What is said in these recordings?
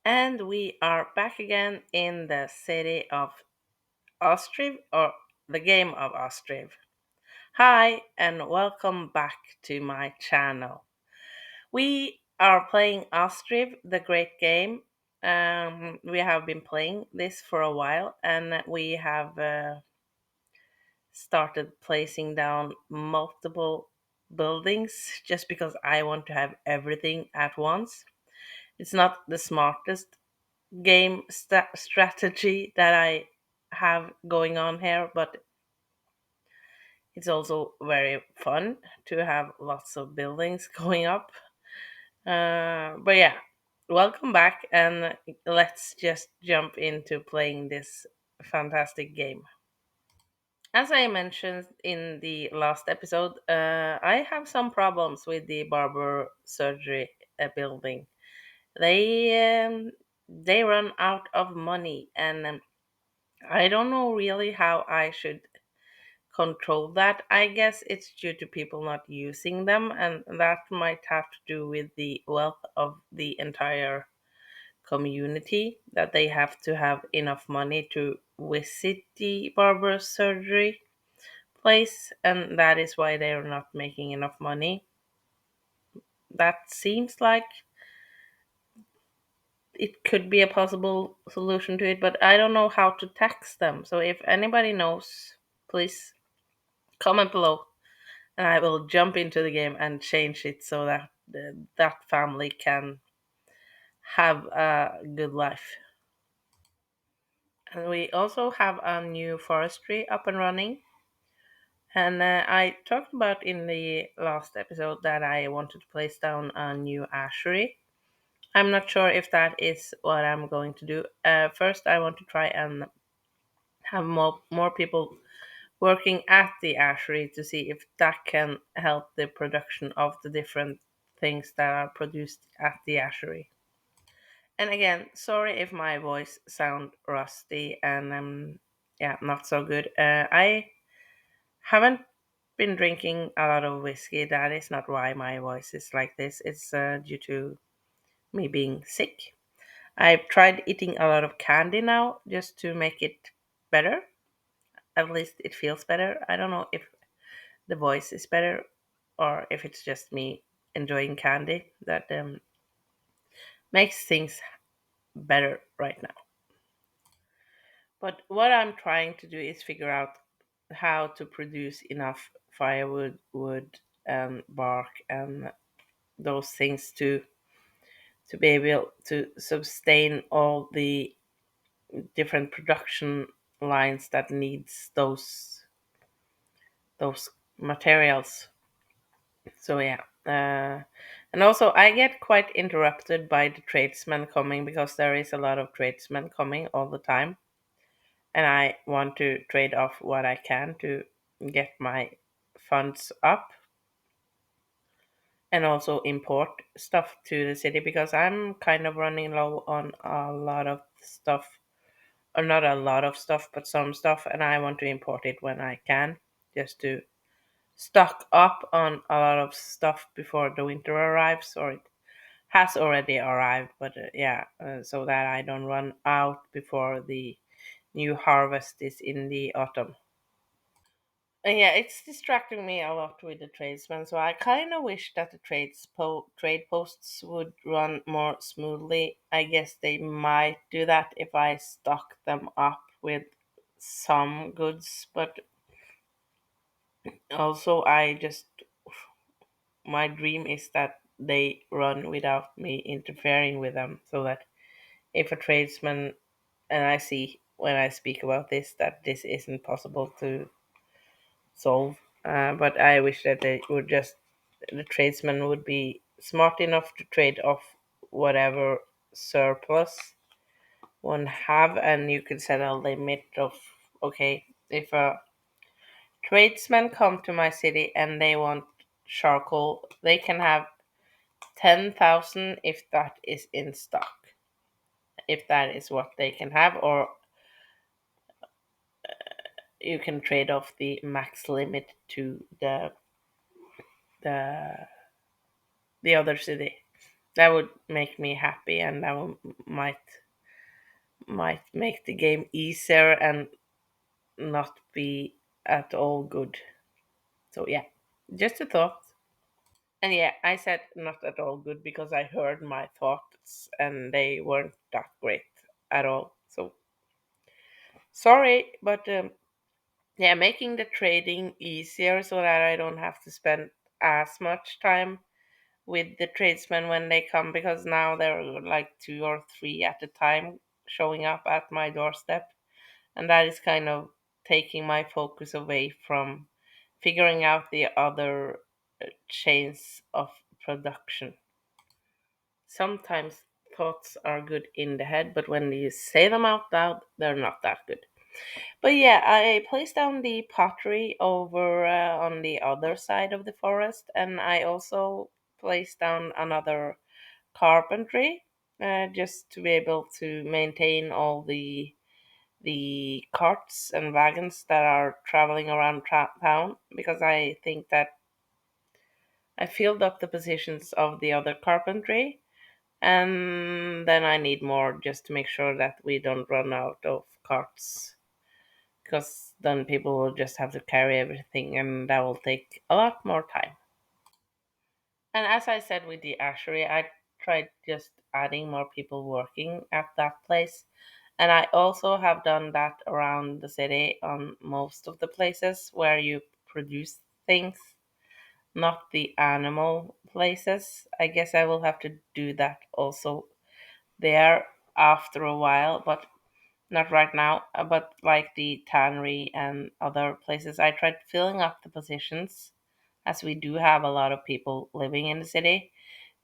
And we are back again in the city of Ostriv, or the game of Ostriv. Hi, and welcome back to my channel. We are playing Ostriv, the great game. We have been playing this for a while, and we have started placing down multiple buildings just because I want to have everything at once. It's not the smartest strategy that I have going on here, but it's also very fun to have lots of buildings going up. But yeah, welcome back, and let's just jump into playing this fantastic game. As I mentioned in the last episode, I have some problems with the barber surgery building. They run out of money, and I don't know really how I should control that. I guess it's due to people not using them, and that might have to do with the wealth of the entire community that they have to have enough money to visit the barber surgery place, and that is why they are not making enough money. That seems like it could be a possible solution to it, but I don't know how to tax them. So if anybody knows, please comment below and I will jump into the game and change it so that that family can have a good life. And we also have a new forestry up and running. And I talked about in the last episode that I wanted to place down a new ashery. I'm not sure if that is what I'm going to do. First, I want to try and have more people working at the ashery to see if that can help the production of the different things that are produced at the ashery. And again, sorry if my voice sound rusty and yeah, not so good. I haven't been drinking a lot of whiskey. That is not why my voice is like this. It's due to me being sick. I've tried eating a lot of candy now just to make it better. At least it feels better. I don't know if the voice is better or if it's just me enjoying candy that makes things better right now. But what I'm trying to do is figure out how to produce enough firewood, wood, and bark, and those things to be able to sustain all the different production lines that needs those materials. So yeah, and also I get quite interrupted by the tradesmen coming because there is a lot of tradesmen coming all the time, and I want to trade off what I can to get my funds up and also import stuff to the city because I'm kind of running low on a lot of stuff, or not a lot of stuff, but some stuff, and I want to import it when I can just to stock up on a lot of stuff before the winter arrives, or it has already arrived, but so that I don't run out before the new harvest is in the autumn. And yeah, it's distracting me a lot with the tradesmen, so I kind of wish that the trade posts would run more smoothly. I guess they might do that if I stock them up with some goods, but also my dream is that they run without me interfering with them, so that if a tradesman, and I see when I speak about this that this isn't possible to solve. But I wish that the tradesman would be smart enough to trade off whatever surplus one have, and you could set a limit of, okay, if a tradesman come to my city and they want charcoal, they can have 10,000 if that is in stock, if that is what they can have, or you can trade off the max limit to the the other city. That would make me happy, and might make the game easier and not be at all good. So yeah, just a thought. And yeah, I said not at all good because I heard my thoughts and they weren't that great at all. So sorry, but yeah, making the trading easier so that I don't have to spend as much time with the tradesmen when they come, because now there are like two or three at a time showing up at my doorstep, and that is kind of taking my focus away from figuring out the other chains of production. Sometimes thoughts are good in the head, but when you say them out loud, they're not that good. But yeah, I placed down the pottery over on the other side of the forest, and I also placed down another carpentry, just to be able to maintain all the carts and wagons that are traveling around town, because I think that I filled up the positions of the other carpentry, and then I need more just to make sure that we don't run out of carts, because then people will just have to carry everything and that will take a lot more time. And as I said with the ashery, I tried just adding more people working at that place. And I also have done that around the city on most of the places where you produce things, not the animal places. I guess I will have to do that also there after a while, but not right now. But like the tannery and other places, I tried filling up the positions, as we do have a lot of people living in the city,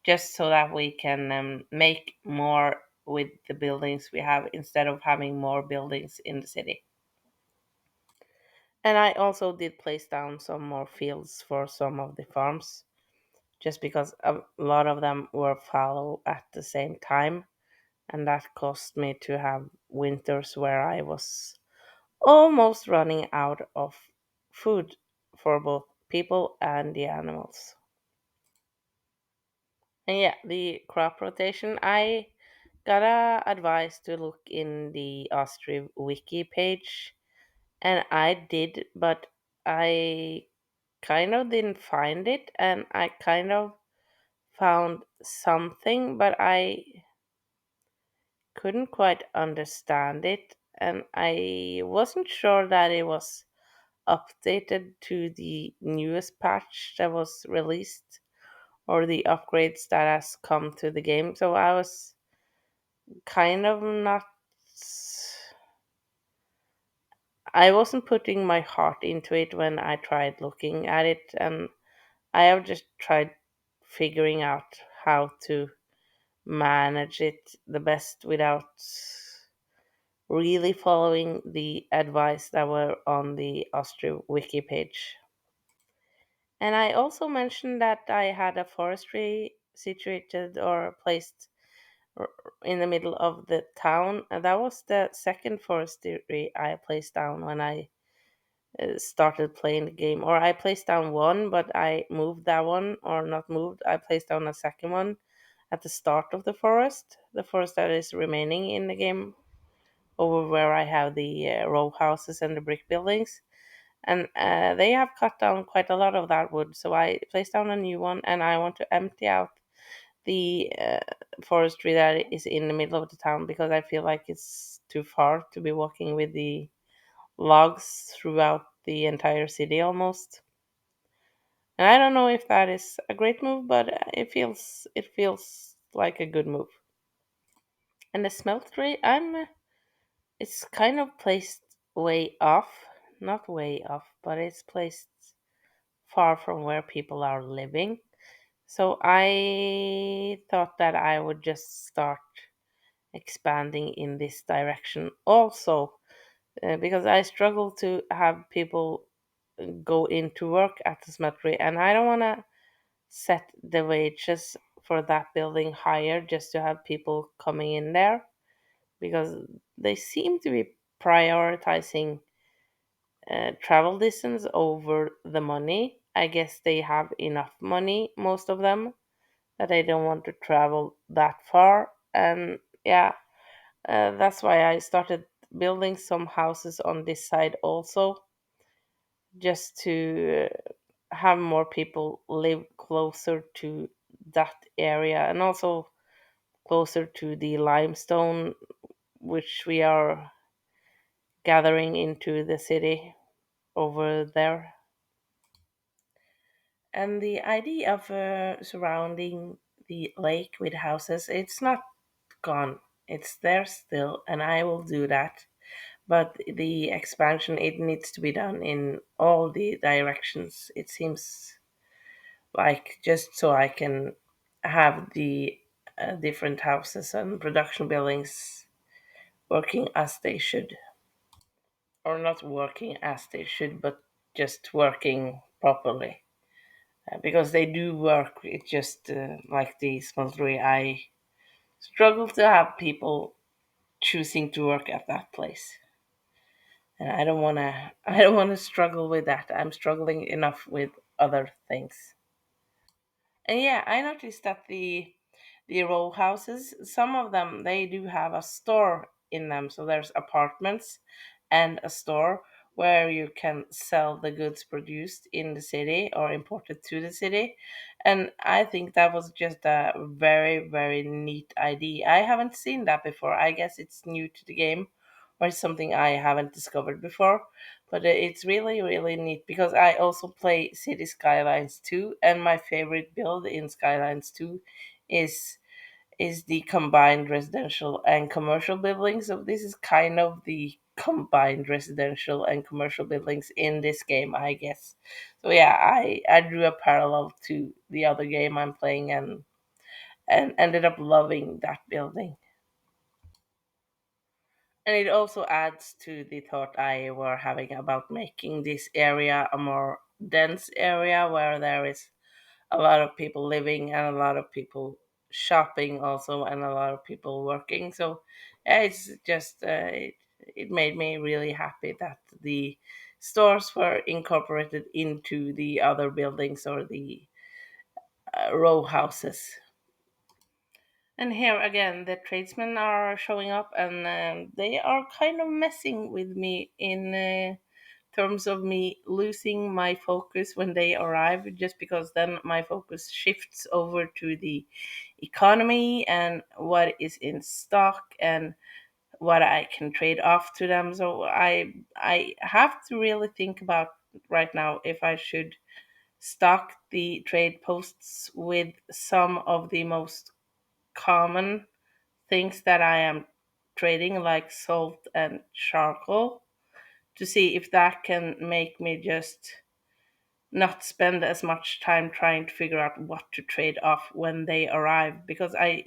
just so that we can make more with the buildings we have instead of having more buildings in the city. And I also did place down some more fields for some of the farms, just because a lot of them were fallow at the same time, and that caused me to have winters where I was almost running out of food for both people and the animals. And yeah, the crop rotation, I got a advice to look in the Ostriv wiki page, and I did, but I kind of didn't find it, and I kind of found something, but I couldn't quite understand it, and I wasn't sure that it was updated to the newest patch that was released or the upgrades that has come to the game. So I was kind of not, I wasn't putting my heart into it when I tried looking at it, and I have just tried figuring out how to manage it the best without really following the advice that were on the Austria wiki page. And I also mentioned that I had a forestry situated or placed r- in the middle of the town. And that was the second forestry I placed down when I started playing the game. Or I placed down one, but I moved that one, or not moved, I placed down a second one at the start of the forest that is remaining in the game, over where I have the row houses and the brick buildings. And they have cut down quite a lot of that wood, so I placed down a new one, and I want to empty out the forestry that is in the middle of the town, because I feel like it's too far to be walking with the logs throughout the entire city almost. And I don't know if that is a great move, but it feels like a good move. And the smeltery, it's kind of placed way off, not way off, but it's placed far from where people are living. So I thought that I would just start expanding in this direction also, because I struggle to have people go into work at the smeltery, and I don't want to set the wages for that building higher just to have people coming in there, because they seem to be prioritizing travel distance over the money. I guess they have enough money, most of them, that I don't want to travel that far. And yeah, that's why I started building some houses on this side also, just to have more people live closer to that area and also closer to the limestone which we are gathering into the city over there. And the idea of surrounding the lake with houses, it's not gone. It's there still, and I will do that. But the expansion, it needs to be done in all the directions. It seems like just so I can have the different houses and production buildings working as they should, or not working as they should, but just working properly. Because they do work. It's just like the smeltery. I struggle to have people choosing to work at that place, and I don't want to. I don't want to struggle with that. I'm struggling enough with other things. And yeah, I noticed that the row houses, some of them they do have a store in them. So there's apartments and a store where you can sell the goods produced in the city or imported to the city. And I think that was just a very, very neat idea. I haven't seen that before. I guess it's new to the game or something I haven't discovered before. But it's really, really neat because I also play City Skylines 2, and my favorite build in Skylines 2 is is the combined residential and commercial buildings. So this is kind of the combined residential and commercial buildings in this game, I guess. So yeah, I drew a parallel to the other game I'm playing and ended up loving that building. And it also adds to the thought I were having about making this area a more dense area where there is a lot of people living and a lot of people shopping also and a lot of people working. So yeah, it's just it made me really happy that the stores were incorporated into the other buildings or the row houses. And here again, the tradesmen are showing up, and they are kind of messing with me in terms of me losing my focus when they arrive, just because then my focus shifts over to the economy and what is in stock and what I can trade off to them. So I have to really think about right now if I should stock the trade posts with some of the most common things that I am trading, like salt and charcoal, to see if that can make me just not spend as much time trying to figure out what to trade off when they arrive, because I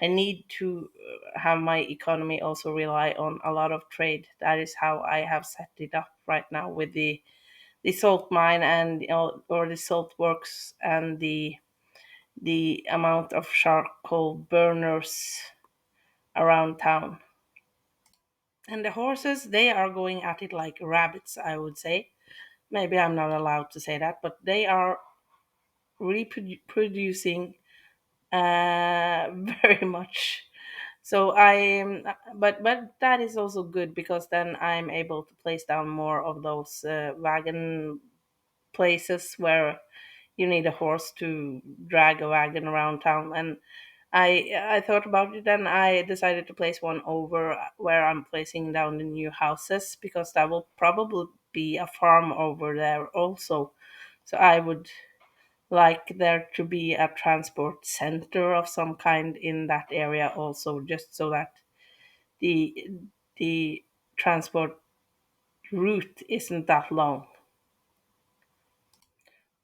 need to have my economy also rely on a lot of trade. That is how I have set it up right now with the salt mine and or the salt works and the amount of charcoal burners around town. And the horses, they are going at it like rabbits, I would say. Maybe I'm not allowed to say that, but they are reproducing very much. So I am, but that is also good because then I'm able to place down more of those wagon places where you need a horse to drag a wagon around town. And I thought about it and I decided to place one over where I'm placing down the new houses, because that will probably be a farm over there also. So I would like there to be a transport center of some kind in that area also, just so that the the transport route isn't that long,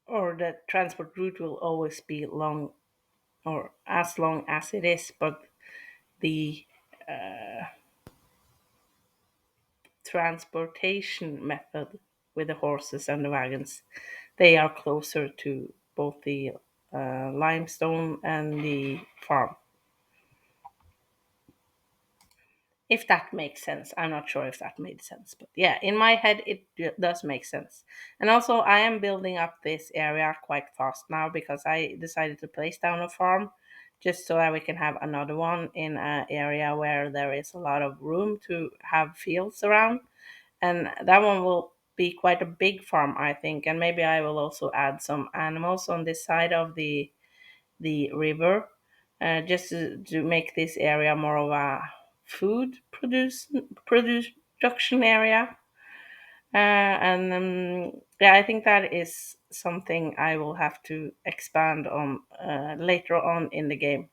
or the transport route will always be long or as long as it is, but the transportation method with the horses and the wagons, they are closer to both the limestone and the farm. If that makes sense. I'm not sure if that made sense, but yeah, in my head it does make sense. And also, I am building up this area quite fast now because I decided to place down a farm just so that we can have another one in an area where there is a lot of room to have fields around. And that one will be quite a big farm, I think. And maybe I will also add some animals on this side of the river, just to make this area more of a food production area. And yeah, I think that is something I will have to expand on later on in the game.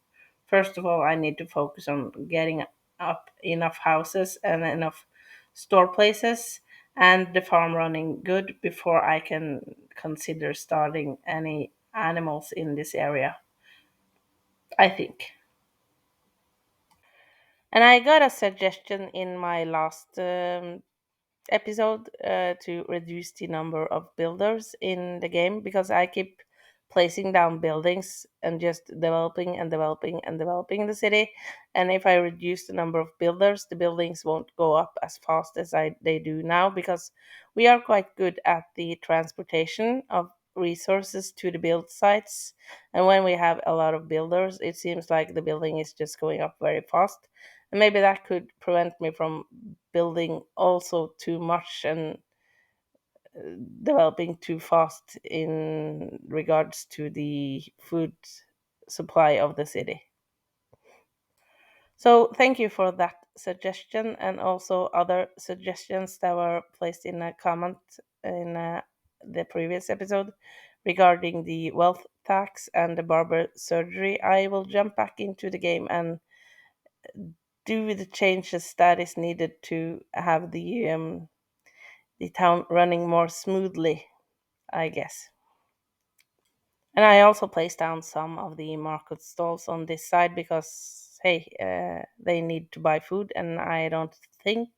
First of all, I need to focus on getting up enough houses and enough store places and the farm running good before I can consider starting any animals in this area, I think. And I got a suggestion in my last episode to reduce the number of builders in the game because I keep placing down buildings and just developing and developing and developing the city. And if I reduce the number of builders, the buildings won't go up as fast as they do now because we are quite good at the transportation of resources to the build sites. And when we have a lot of builders, it seems like the building is just going up very fast. And maybe that could prevent me from building also too much and developing too fast in regards to the food supply of the city. So thank you for that suggestion and also other suggestions that were placed in a comment in the previous episode regarding the wealth tax and the barber surgery. I will jump back into the game and do the changes that is needed to have the town running more smoothly, I guess. And I also placed down some of the market stalls on this side because, hey, they need to buy food, and I don't think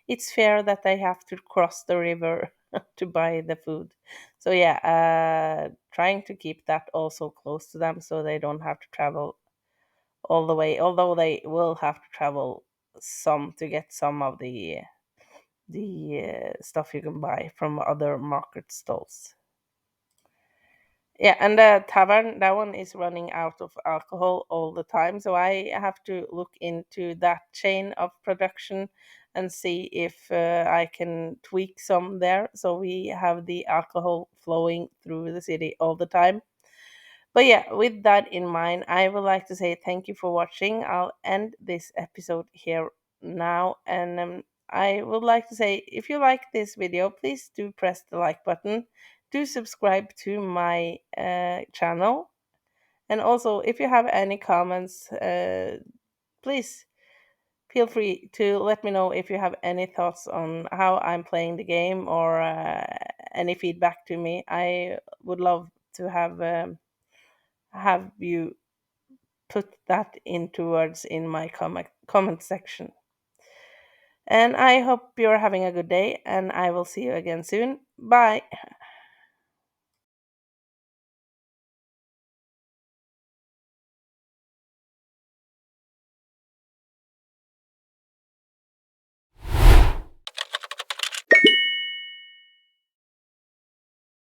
it's fair that they have to cross the river to buy the food. So, yeah, trying to keep that also close to them so they don't have to travel all the way, although they will have to travel some to get some of the stuff you can buy from other market stalls. Yeah, and the tavern, that one is running out of alcohol all the time. So I have to look into that chain of production and see if I can tweak some there so we have the alcohol flowing through the city all the time. But yeah, with that in mind, I would like to say thank you for watching. I'll end this episode here now. And I would like to say if you like this video, please do press the like button. Do subscribe to my channel. And also, if you have any comments, please feel free to let me know if you have any thoughts on how I'm playing the game or any feedback to me. I would love to have you put that into words in my comment section. And I hope you're having a good day, and I will see you again soon. Bye.